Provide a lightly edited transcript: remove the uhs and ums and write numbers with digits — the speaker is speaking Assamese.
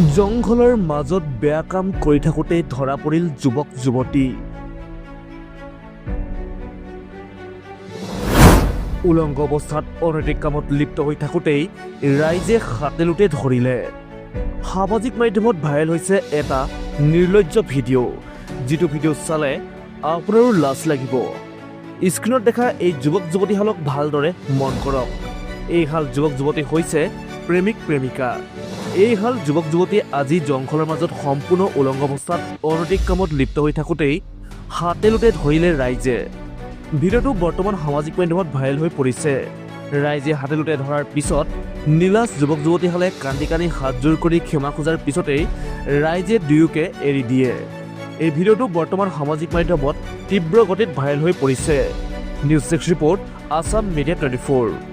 জংঘলৰ মাজত বেয়া কাম কৰি থাকোঁতে ধৰা পৰিল যুৱক যুৱতী। উলংগ অৱস্থাত অনৈতিক কামত লিপ্ত হৈ থাকোঁতেই ৰাইজে হাতেলোতে ধৰিলে। সামাজিক মাধ্যমত ভাইৰেল হৈছে এটা নিৰ্লজ্জ ভিডিঅ', যিটো ভিডিঅ' চালে আপোনাৰো লাজ লাগিব। স্ক্ৰীণত দেখা এই যুৱক যুৱতীহালক ভালদৰে মন কৰক। এইহাল যুৱক যুৱতী হৈছে প্ৰেমিক প্ৰেমিকা। এইহাল যুৱক যুৱতীয়ে আজি জংঘলৰ মাজত সম্পূৰ্ণ উলংগ অৱস্থাত অনৈতিক কামত লিপ্ত হৈ থাকোঁতেই হাতেলোতে ধৰিলে ৰাইজে। ভিডিঅ'টো বৰ্তমান সামাজিক মাধ্যমত ভাইৰেল হৈ পৰিছে। ৰাইজে হাতেলোতে ধৰাৰ পিছত নীলাজ যুৱক যুৱতীহালে কান্দি কান্দি হাতযোৰ কৰি ক্ষমা খোজাৰ পিছতেই ৰাইজে দুয়োকে এৰি দিয়ে। এই ভিডিঅ'টো বৰ্তমান সামাজিক মাধ্যমত তীব্ৰ গতিত ভাইৰেল হৈ পৰিছে। News 6 report, Assam media 24।